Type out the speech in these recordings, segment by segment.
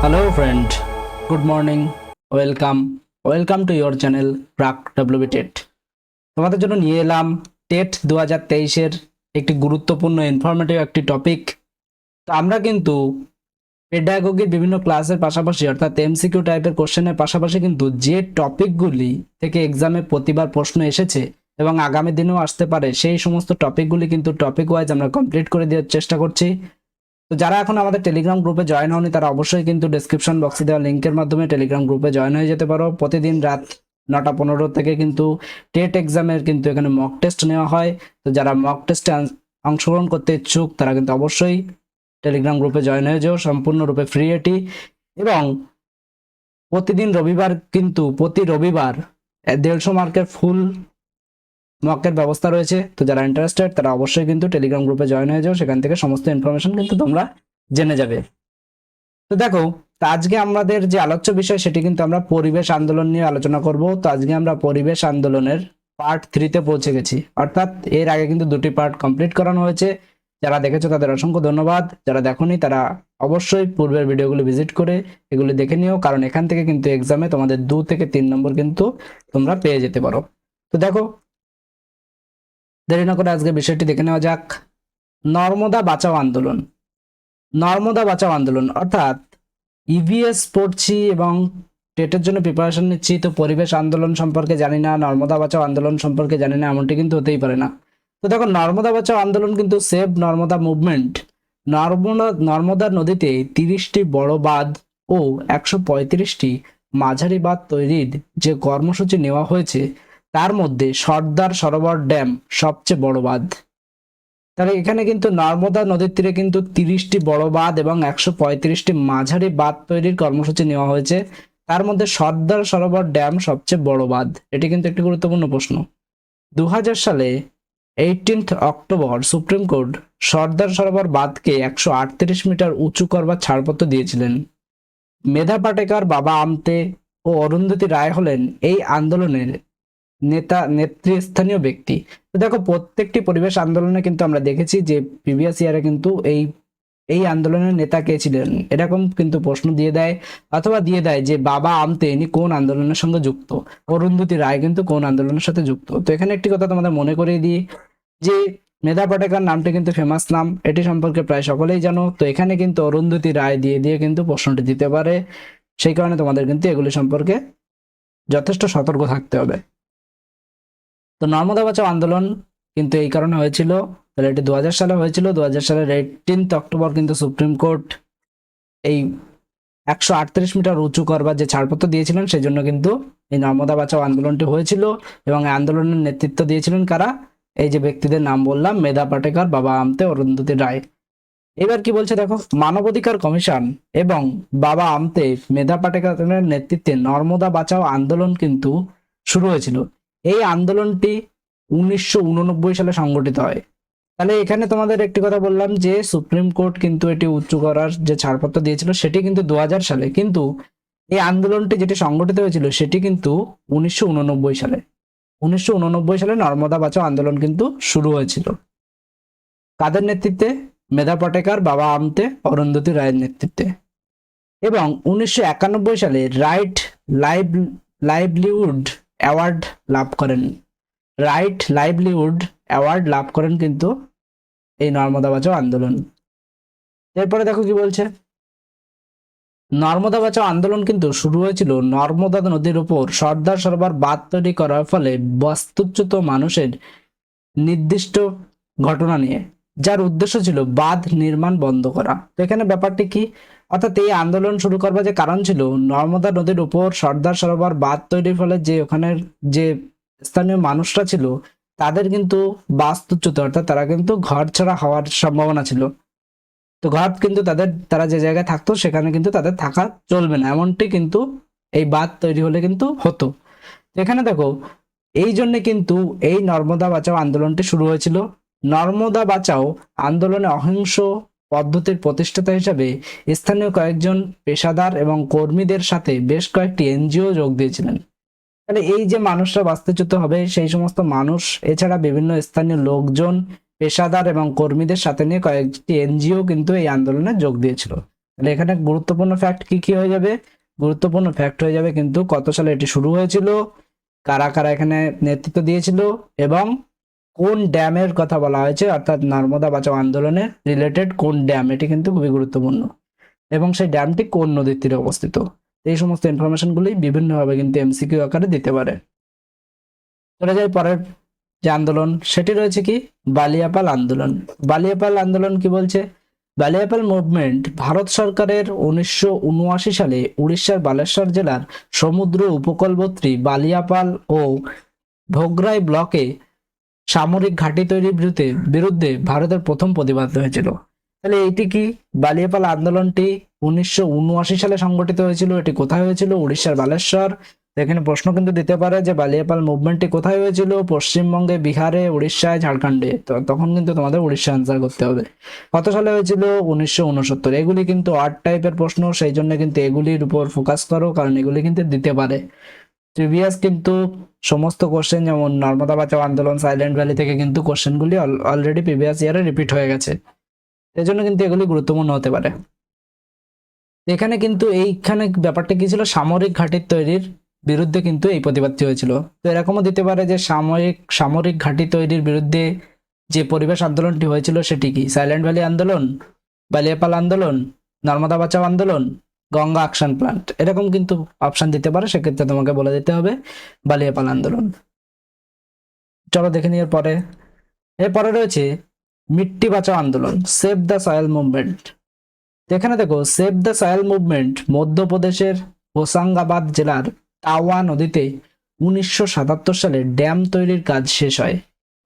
Hello friend, good morning, welcome to your channel Crack WBTET। তোমাদের জন্য নিয়ে এলাম টেট 2023 একটি গুরুত্বপূর্ণ ইনফরমেটিভ একটি টপিক। তো আমরা কিন্তু পেডাগোগির বিভিন্ন ক্লাসের পাশাপাশি অর্থাৎ এমসিকিউ টাইপের কোশ্চেনের পাশাপাশি কিন্তু যে টপিকগুলি থেকে এক্সামে প্রতিবার প্রশ্ন এসেছে এবং আগামী দিনেও আসতে পারে সেই সমস্ত টপিকগুলি কিন্তু টপিক ওয়াইজ আমরা কমপ্লিট করে দেওয়ার চেষ্টা করছি। তো যারা এখন আমাদের টেলিগ্রাম গ্রুপে জয়েন হওনি তারা অবশ্যই কিন্তু ডেসক্রিপশন বক্সে দেওয়া লিঙ্কের মাধ্যমে টেলিগ্রাম গ্রুপে জয়েন হয়ে যেতে পারো। প্রতিদিন রাত 9:15 থেকে কিন্তু টেট এক্সামের কিন্তু এখানে মক টেস্ট নেওয়া হয়। তো যারা মক টেস্টে অংশগ্রহণ করতে ইচ্ছুক তারা কিন্তু অবশ্যই টেলিগ্রাম গ্রুপে জয়েন হয়ে যাও, সম্পূর্ণরূপে ফ্রি এটি। এবং প্রতি রবিবার 150 মার্কের ফুল মকের ব্যবস্থা রয়েছে। তো যারা ইন্টারেস্টেড তারা অবশ্যই কিন্তু টেলিগ্রাম গ্রুপে জয়েন হয়ে যাও, সেখান থেকে সমস্ত ইনফরমেশন কিন্তু তোমরা জেনে যাবে। তো দেখো, আজকে আমাদের যে আলোচ্য বিষয় সেটি কিন্তু আমরা পরিবেশ আন্দোলন নিয়ে আলোচনা করব। তো আজকে আমরা পরিবেশ আন্দোলনের পার্ট 3-তে পৌঁছে গেছি, অর্থাৎ এর আগে কিন্তু 2টি পার্ট কমপ্লিট করানো হয়েছে। যারা দেখেছো তাদের অসংখ্য ধন্যবাদ, যারা দেখোনি তারা অবশ্যই পূর্বের ভিডিওগুলো ভিজিট করে এগুলি দেখে নিও, কারণ এখান থেকে কিন্তু এক্সামে তোমাদের 2 থেকে 3 নম্বর কিন্তু তোমরা পেয়ে যেতে পারো। তো দেখো, দেরি না করে আজকে বিষয়টি দেখে নেওয়া যাক। নর্মদা বাঁচাও আন্দোলন। নর্মদা বাঁচাও আন্দোলন অর্থাৎ ইভিএস পড়ছি এবং টেটের জন্য প্রিপারেশন নিচ্ছি, তো পরিবেশ আন্দোলন সম্পর্কে জানি না, নর্মদা বাঁচাও আন্দোলন সম্পর্কে জানি না, এমনটি কিন্তু হতেই পারে না। তো দেখো, নর্মদা বাঁচাও আন্দোলন কিন্তু সেভ নর্মদা মুভমেন্ট। নর্মদা নদীতে 30টি বড় বাঁধ ও 135টি মাঝারি বাঁধ তৈরির যে কর্মসূচি নেওয়া হয়েছে তার মধ্যে সর্দার সরোবর ড্যাম সবচেয়ে বড় বাঁধ। তাহলে এখানে কিন্তু নর্মদা নদীর তীরে কিন্তু 30টি বড় বাঁধ এবং 135টি মাঝারি বাঁধ তৈরির কর্মসূচি নেওয়া হয়েছে। তার মধ্যে সর্দার সরোবর ড্যাম সবচেয়ে বড় বাঁধ। এটি কিন্তু একটি গুরুত্বপূর্ণ প্রশ্ন। 2000 সালে 18 অক্টোবর সুপ্রিম কোর্ট সর্দার সরোবর বাঁধকে 138 মিটার উঁচু করবার ছাড়পত্র দিয়েছিলেন। মেধা পাটেকর, বাবা আমতে ও অরুন্ধতী রায় হলেন এই আন্দোলনের নেতৃস্থানীয় ব্যক্তি। তো দেখো, প্রত্যেকটি পরিবেশ আন্দোলনে কিন্তু আমরা দেখেছি যে প্রিভিয়াস ইয়ারে কিন্তু এই আন্দোলনের নেতা কে ছিলেন এরকম কিন্তু প্রশ্ন দিয়ে দেয়, অথবা দিয়ে দেয় যে বাবা আমতে ইনি কোন আন্দোলনের সঙ্গে যুক্ত, অরুন্ধতী রায় কিন্তু কোন আন্দোলনের সাথে যুক্ত। তো এখানে একটি কথা তোমাদের মনে করিয়ে দিই যে মেধা পাটেকর নামটি কিন্তু ফেমাস নাম, এটি সম্পর্কে প্রায় সকলেই জানো। তো এখানে কিন্তু অরুন্ধতী রায় দিয়ে দিয়ে কিন্তু প্রশ্নটি দিতে পারে, সেই কারণে তোমাদের কিন্তু এগুলি সম্পর্কে যথেষ্ট সতর্ক থাকতে হবে। তো নর্মদা বাঁচাও আন্দোলন কিন্তু এই কারণে হয়েছিল, তাহলে এটি 2000 সালে হয়েছিল। 2000 সালের 18 অক্টোবর কিন্তু সুপ্রিম কোর্ট এই 138 মিটার উঁচু করবার যে ছাড়পত্র দিয়েছিলেন সেই জন্য কিন্তু এই নর্মদা বাঁচাও আন্দোলনটি হয়েছিল। এবং এই আন্দোলনের নেতৃত্ব দিয়েছিলেন কারা? এই যে ব্যক্তিদের নাম বললাম, মেধা পাটেকর, বাবা আমতে, অরুন্ধতী রায়। এবার কি বলছে দেখো, মানবাধিকার কমিশন এবং বাবা আমতে, মেধা পাটেকরের নেতৃত্বে নর্মদা বাঁচাও আন্দোলন কিন্তু শুরু হয়েছিল। এই আন্দোলনটি 1989 সালে সংগঠিত হয়। তাহলে এখানে তোমাদের একটি কথা বললাম যে সুপ্রিম কোর্ট কিন্তু এটি উঁচু করার যে ছাড়পত্র দিয়েছিল সেটি কিন্তু 2000 সালে, কিন্তু এই আন্দোলনটি যেটি সংগঠিত হয়েছিল সেটি কিন্তু 1989 সালে। 1989 সালে নর্মদা বাঁচাও আন্দোলন কিন্তু শুরু হয়েছিল। কাদের নেতৃত্বে? মেধা পাটেকর, বাবা আমতে, অরুন্ধতী রায়ের নেতৃত্বে। এবং 1991 সালে রাইট লাইভলিহুড অ্যাওয়ার্ড লাভ করেন। রাইট লাইভলিহুড অ্যাওয়ার্ড লাভ করেন কিন্তু এই নর্মদা বাঁচাও আন্দোলন। এরপরে দেখো কি বলছে, নর্মদা বাঁচাও আন্দোলন কিন্তু শুরু হয়েছিল নর্মদা নদীর উপর সর্দার সরোবর বাঁধ তৈরি করার ফলে বাস্তুচ্যুত মানুষের নির্দিষ্ট ঘটনা নিয়ে, যার উদ্দেশ্য ছিল বাঁধ নির্মাণ বন্ধ করা। তো এখানে ব্যাপারটি কি, অর্থাৎ এই আন্দোলন শুরু করবার যে কারণ ছিল নর্মদা নদীর উপর সর্দার সরোবর বাঁধ তৈরির ফলে যে ওখানের যে স্থানীয় মানুষরা ছিল তাদের কিন্তু বাস্তুচ্যুত, অর্থাৎ তারা কিন্তু ঘর ছাড়া হওয়ার সম্ভাবনা ছিল। তো ঘর কিন্তু তারা যে জায়গায় থাকতো সেখানে কিন্তু তাদের থাকা চলবে না, এমনটি কিন্তু এই বাঁধ তৈরি হলে কিন্তু হতো। এখানে দেখো, এই জন্য কিন্তু এই নর্মদা বাঁচাও আন্দোলনটি শুরু হয়েছিল। নর্মদা বাঁচাও আন্দোলনে অহিংস পদ্ধতির প্রতিষ্ঠাতা হিসাবে স্থানীয় কয়েকজন পেশাদার এবং কর্মীদের সাথে বেশ কয়েকটি এনজিও যোগ দিয়েছিলেন। তাহলে এই যে মানুষরা বাস্তুচ্যুত হবে সেই সমস্ত মানুষ, এছাড়া বিভিন্ন স্থানীয় লোকজন, পেশাদার এবং কর্মীদের সাথে নিয়ে কয়েকটি এনজিও কিন্তু এই আন্দোলনে যোগ দিয়েছিল। তাহলে এখানে গুরুত্বপূর্ণ ফ্যাক্ট কি কি হয়ে যাবে? গুরুত্বপূর্ণ ফ্যাক্ট হয়ে যাবে কিন্তু কত সালে এটি শুরু হয়েছিল, কারা কারা এখানে নেতৃত্ব দিয়েছিল, এবং কোন ড্যামের কথা বলা হয়েছে, অর্থাৎ নর্মদা বাঁচাও আন্দোলনের রিলেটেড কোন ড্যাম, এটি কিন্তু খুবই গুরুত্বপূর্ণ, এবং সেই ড্যামটি কোন নদীর তীরে অবস্থিত। এই সমস্ত ইনফরমেশনগুলি বিভিন্নভাবে কিন্তু এমসিকিউ আকারে দিতে পারে। চলে যাই পরের যে আন্দোলন, সেটি রয়েছে কি বালিয়াপাল আন্দোলন। বালিয়াপাল আন্দোলন কি বলছে? বালিয়াপাল মুভমেন্ট ভারত সরকারের 1979 সালে উড়িষ্যার বালেশ্বর জেলার সমুদ্র উপকূলবর্তী বালিয়াপাল ও ভোগরাই ব্লকে সামরিক ঘাঁটি তৈরির বিরুদ্ধে ভারতের প্রথম প্রতিবাদ হয়েছিল। তাহলে এইটি কি? বালিয়াপাল আন্দোলনটি 1979 সালে সংগঠিত হয়েছিল। এটি কোথায় হয়েছিল? উড়িষ্যার বালেশ্বর। এখানে প্রশ্ন কিন্তু দিতে পারে যে বালিয়াপাল মুভমেন্টটি কোথায় হয়েছিল? পশ্চিমবঙ্গে, বিহারে, উড়িষ্যায়, ঝাড়খণ্ডে। তো তখন কিন্তু তোমাদের উড়িষ্যা আনসার করতে হবে। কত সালে হয়েছিল? 1969। এগুলি কিন্তু আর্ট টাইপের প্রশ্ন, সেই জন্য কিন্তু এগুলির উপর ফোকাস করো, কারণ এগুলি কিন্তু দিতে পারে। প্রিভিয়াস কিন্তু সমস্ত কোশ্চেন, যেমন নর্মদা বাঁচাও আন্দোলন, সাইলেন্ট ভ্যালি থেকে কিন্তু কোশ্চেনগুলি অলরেডি প্রিভিয়াস ইয়ারে রিপিট হয়ে গেছে, এই জন্য কিন্তু এগুলি গুরুত্বপূর্ণ হতে পারে। এখানে কিন্তু এইখানে ব্যাপারটা কি ছিল? সামরিক ঘাঁটির তৈরির বিরুদ্ধে কিন্তু এই প্রতিবাদটি হয়েছিল। তো এরকমও দিতে পারে যে সামরিক ঘাঁটি তৈরির বিরুদ্ধে যে পরিবেশ আন্দোলনটি হয়েছিল সেটি কি? সাইলেন্ট ভ্যালি আন্দোলন, বালিয়াপাল আন্দোলন, নর্মদা বাঁচাও আন্দোলন, গঙ্গা অ্যাকশন প্ল্যান্ট, এরকম কিন্তু অপশন দিতে পারে। সেক্ষেত্রে তোমাকে বলে দিতে হবে বালিয়াপাল আন্দোলন। চলো দেখে নিয়ে এরপরে রয়েছে মিট্টি বাঁচাও আন্দোলন, সেভ দ্য সয়েল মুভমেন্ট। এখানে দেখো, সেভ দ্য সয়েল মুভমেন্ট মধ্যপ্রদেশের হোসাঙ্গাবাদ জেলার টাওয়া নদীতে 1977 সালে ড্যাম তৈরির কাজ শেষ হয়।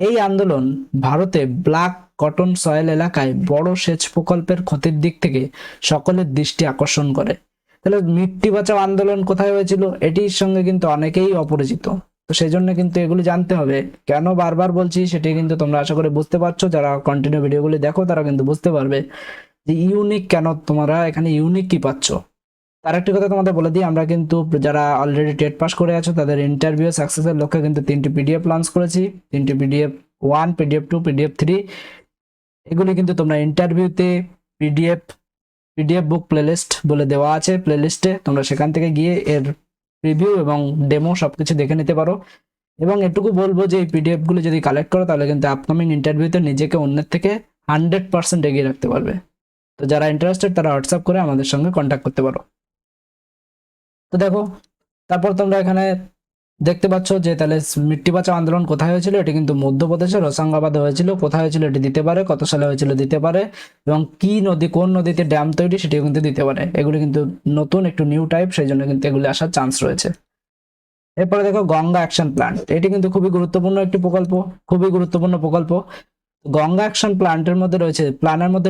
এই আন্দোলন ভারতে ব্ল্যাক কটন সয়েল এলাকায় বড় সেচ প্রকল্পের ক্ষতির দিক থেকে সকলের দৃষ্টি আকর্ষণ করে। তাহলে মিট্টি বাঁচাও আন্দোলন কোথায় হয়েছিল? এটির সঙ্গে কিন্তু অনেকেই অপরিচিত, তো সেই জন্য কিন্তু এগুলি জানতে হবে। কেন বারবার বলছি সেটি কিন্তু তোমরা আশা করে বুঝতে পারছো, যারা কন্টিনিউ ভিডিওগুলি দেখো তারা কিন্তু বুঝতে পারবে যে ইউনিক কেন, তোমরা এখানে ইউনিক কি পাচ্ছ। তার একটি কথা তোমাদের বলে দিই, আমরা কিন্তু যারা অলরেডি টেট পাস করে আছো তাদের ইন্টারভিউ সাকসেসের লক্ষ্যে কিন্তু 3টি পিডিএফ লঞ্চ করেছি। 3টি পিডিএফ 1, পিডিএফ 2, পিডিএফ 3। এগুলি কিন্তু তোমরা ইন্টারভিউতে পিডিএফ বুক প্লেলিস্ট বলে দেওয়া আছে, প্লেলিস্টে তোমরা সেখান থেকে গিয়ে এর রিভিউ এবং ডেমো সবকিছু দেখে নিতে পারো। এবং এটুকু বলবো যে এই পিডিএফ গুলো যদি কালেক্ট করো তাহলে কিন্তু আপকামিং ইন্টারভিউতে নিজেকে অন্যের থেকে 100% এগিয়ে রাখতে পারবে। তো যারা ইন্টারেস্টেড তারা হোয়াটসঅ্যাপ করে আমাদের সঙ্গে কন্ট্যাক্ট করতে পারো। তো দেখো, তারপর তোমরা এখানে দেখতে পাচ্ছ যে তাহলে মিট্টি বাঁচাও আন্দোলন কোথায় হয়েছিল? এটি কিন্তু মধ্যপ্রদেশের হোসাঙ্গাবাদে হয়েছিল। কোথায় হয়েছিল এটি দিতে পারে, কত সালে হয়েছিল দিতে পারে, এবং কি নদী, কোন নদীতে ড্যাম তৈরি সেটিও কিন্তু দিতে পারে। এগুলি কিন্তু নতুন একটু নিউ টাইপ, সেই জন্য কিন্তু এগুলি আসার চান্স রয়েছে। এরপরে দেখো গঙ্গা অ্যাকশন প্ল্যান্ট, এটি কিন্তু খুবই গুরুত্বপূর্ণ একটি প্রকল্প, খুবই গুরুত্বপূর্ণ প্রকল্প। গঙ্গা অ্যাকশন প্ল্যানের মধ্যে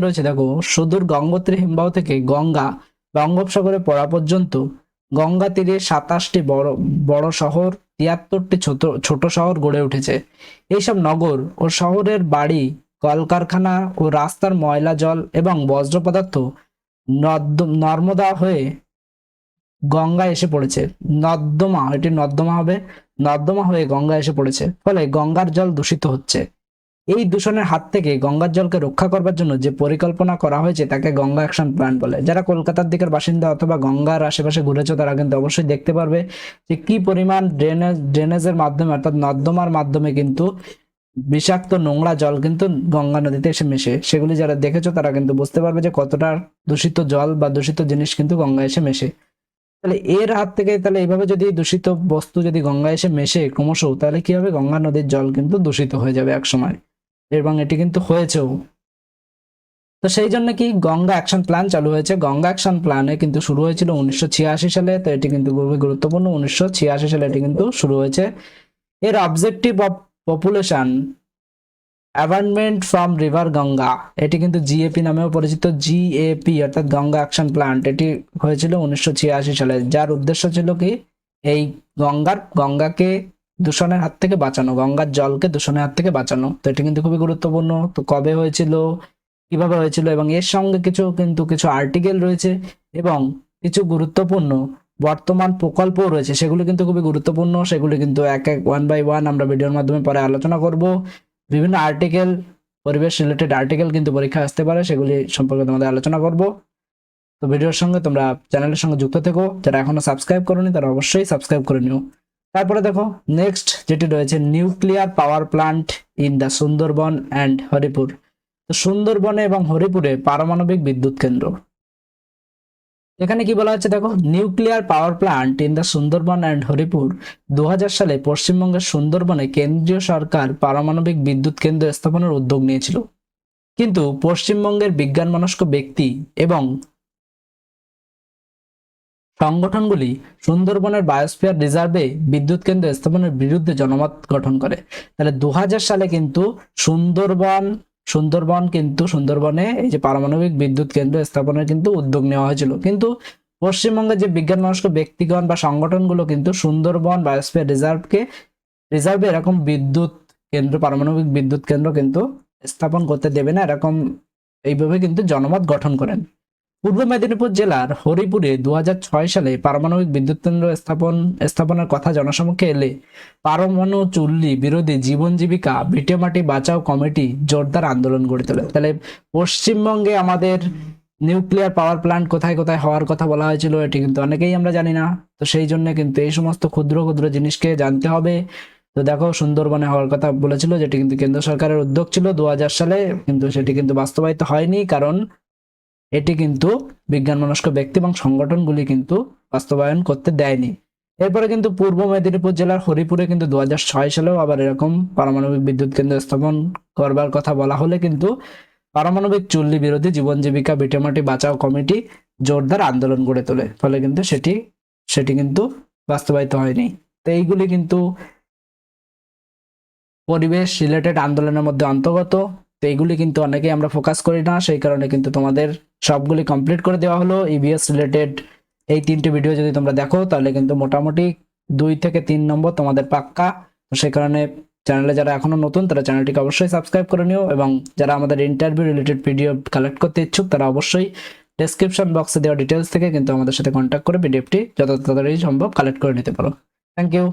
রয়েছে দেখো, সুদূর গঙ্গোত্রী হিমবাহ থেকে গঙ্গা বঙ্গোপসাগরে পড়া পর্যন্ত গঙ্গা তীরে 27টি বড় বড় শহর, 73টি ছোট ছোট শহর গড়ে উঠেছে। এইসব নগর ও শহরের বাড়ি, কলকারখানা ও রাস্তার ময়লা জল এবং বজ্র পদার্থ নর্মদা হয়ে গঙ্গা এসে পড়েছে। নর্দমা হয়ে গঙ্গা এসে পড়েছে, ফলে গঙ্গার জল দূষিত হচ্ছে। এই দূষণের হাত থেকে গঙ্গার জলকে রক্ষা করবার জন্য যে পরিকল্পনা করা হয়েছে তাকে গঙ্গা অ্যাকশন প্ল্যান বলে। যারা কলকাতার দিকের বাসিন্দা অথবা গঙ্গার আশেপাশে ঘুরেছো তারা কিন্তু অবশ্যই দেখতে পারবে যে কি পরিমাণ ড্রেনেজের মাধ্যমে, অর্থাৎ নর্দমার মাধ্যমে কিন্তু বিষাক্ত নোংরা জল কিন্তু গঙ্গা নদীতে এসে মেশে। সেগুলি যারা দেখেছো তারা কিন্তু বুঝতে পারবে যে কতটা দূষিত জল বা দূষিত জিনিস কিন্তু গঙ্গা এসে মেশে। তাহলে এর হাত থেকে, তাহলে এইভাবে যদি দূষিত বস্তু যদি গঙ্গা এসে মেশে ক্রমশ, তাহলে কি হবে? গঙ্গা নদীর জল কিন্তু দূষিত হয়ে যাবে এক সময়, এবং এটি কিন্তু হয়েছেও। তো সেই জন্য কি গঙ্গা অ্যাকশন প্ল্যান চালু হয়েছে। গঙ্গা অ্যাকশন প্ল্যানে কিন্তু শুরু হয়েছিল 1986 সালে। তো এটি কিন্তু খুবই গুরুত্বপূর্ণ, 1986 সালে এটি কিন্তু শুরু হয়েছে। এর objective of population abatement from river Ganga, এটি কিন্তু জিএপি নামেও পরিচিত, জিএপি অর্থাৎ গঙ্গা অ্যাকশন প্ল্যান্ট। এটি হয়েছিল 1986 সালে, যার উদ্দেশ্য ছিল কি এই গঙ্গাকে দূষণের হাত থেকে বাঁচানো, গঙ্গার জলকে দূষণের হাত থেকে বাঁচানো। তো এটি কিন্তু খুবই গুরুত্বপূর্ণ। তো কবে হয়েছিল, কিভাবে হয়েছিল, এবং এর সঙ্গে কিছু আর্টিকেল রয়েছে এবং কিছু গুরুত্বপূর্ণ বর্তমান প্রকল্প রয়েছে, সেগুলো কিন্তু খুবই গুরুত্বপূর্ণ। সেগুলি কিন্তু এক এক 1 বাই 1 আমরা ভিডিওর মাধ্যমে পরে আলোচনা করব। বিভিন্ন আর্টিকেল, পরিবেশ রিলেটেড আর্টিকেল কিন্তু পরীক্ষা আসতে পারে, সেগুলি সম্পর্কে তোমাদের আলোচনা করব। তো ভিডিওর সঙ্গে তোমরা চ্যানেলের সঙ্গে যুক্ত থেকো, যারা এখনো সাবস্ক্রাইব করোনি তারা অবশ্যই সাবস্ক্রাইব করে নিও। তারপরে দেখো নেক্সট যেটি রয়েছে, nuclear power plant in the Sundarban and Haripur. তো সুন্দরবনে এবং হরিপুরে পারমাণবিক বিদ্যুৎ কেন্দ্র। এখানে কি বলা হচ্ছে দেখো, nuclear power plant in the Sundarban and Haripur. 2000 সালে পশ্চিমবঙ্গের সুন্দরবনে কেন্দ্রীয় সরকার পারমাণবিক বিদ্যুৎ কেন্দ্র স্থাপনের উদ্যোগ নিয়েছিল, কিন্তু পশ্চিমবঙ্গের বিজ্ঞানমনস্ক ব্যক্তি এবং সংগঠনগুলি সুন্দরবনের বায়োস্ফিয়ার রিজার্ভে বিদ্যুৎ কেন্দ্র স্থাপনের বিরুদ্ধে জনমত গঠন করে। তাহলে 2000 সালে কিন্তু সুন্দরবনে এই যে পারমাণবিক বিদ্যুৎ কেন্দ্র স্থাপনের কিন্তু উদ্যোগ নেওয়া হয়েছিল, কিন্তু পশ্চিমবঙ্গের যে বিজ্ঞান মনস্ক ব্যক্তিগণ বা সংগঠনগুলো কিন্তু সুন্দরবন বায়োস্ফিয়ার রিজার্ভে এরকম বিদ্যুৎ কেন্দ্র, পারমাণবিক বিদ্যুৎ কেন্দ্র কিন্তু স্থাপন করতে দেবে না, এরকম এইভাবে কিন্তু জনমত গঠন করেন। পূর্ব মেদিনীপুর জেলার হরিপুরে 2006 সালে পারমাণবিক বিদ্যুৎ কেন্দ্র স্থাপনের কথা জনসমক্ষে এলে পারমাণু চুল্লি বিরোধী জীবন জীবিকা ভিটেমাটি বাঁচাও কমিটি জোরদার আন্দোলন গড়ে তোলে। তাহলে পশ্চিমবঙ্গে আমাদের নিউক্লিয়ার পাওয়ার প্ল্যান্ট কোথায় কোথায় হওয়ার কথা বলা হয়েছিল, এটি কিন্তু অনেকেই আমরা জানি না। তো সেই জন্য কিন্তু এই সমস্ত ক্ষুদ্র ক্ষুদ্র জিনিসকে জানতে হবে। তো দেখো সুন্দরবনে হওয়ার কথা বলেছিল, যেটি কিন্তু কেন্দ্র সরকারের উদ্যোগ ছিল 2000 সালে, কিন্তু সেটি কিন্তু বাস্তবায়িত হয়নি, কারণ এটি কিন্তু বিজ্ঞান মনস্ক ব্যক্তি এবং সংগঠনগুলি কিন্তু বাস্তবায়ন করতে দেয়নি। এরপরে কিন্তু পূর্ব মেদিনীপুর জেলার হরিপুরে কিন্তু 2006 সালেও আবার এরকম পারমাণবিক বিদ্যুৎ কেন্দ্র স্থাপন করবার কথা বলা হলে কিন্তু পারমাণবিক চুল্লি বিরোধী জীবন জীবিকা ভিটেমাটি বাঁচাও কমিটি জোরদার আন্দোলন গড়ে তোলে, ফলে কিন্তু সেটি কিন্তু বাস্তবায়িত হয়নি। তো এইগুলি কিন্তু পরিবেশ রিলেটেড আন্দোলনের মধ্যে অন্তর্গত। তো এইগুলি কিন্তু অনেকেই আমরা ফোকাস করি না, সেই কারণে কিন্তু তোমাদের সবগুলি কমপ্লিট করে দেওয়া হলো। ইভিএস রিলেটেড এই 3টে ভিডিও যদি তোমরা দেখো তাহলে কিন্তু মোটামুটি 2 থেকে 3 নম্বর তোমাদের পাক্কা। তো সেই কারণে চ্যানেলে যারা এখনো নতুন তারা চ্যানেলটিকে অবশ্যই সাবস্ক্রাইব করে নিও, এবং যারা আমাদের ইন্টারভিউ রিলেটেড পিডিএফ কালেক্ট করতে ইচ্ছুক তারা অবশ্যই ডেসক্রিপশন বক্সে দেওয়া ডিটেলস থেকে কিন্তু আমাদের সাথে কন্ট্যাক্ট করে পিডিএফটি যত তাড়াতাড়ি সম্ভব কালেক্ট করে নিতে পারো। Thank you.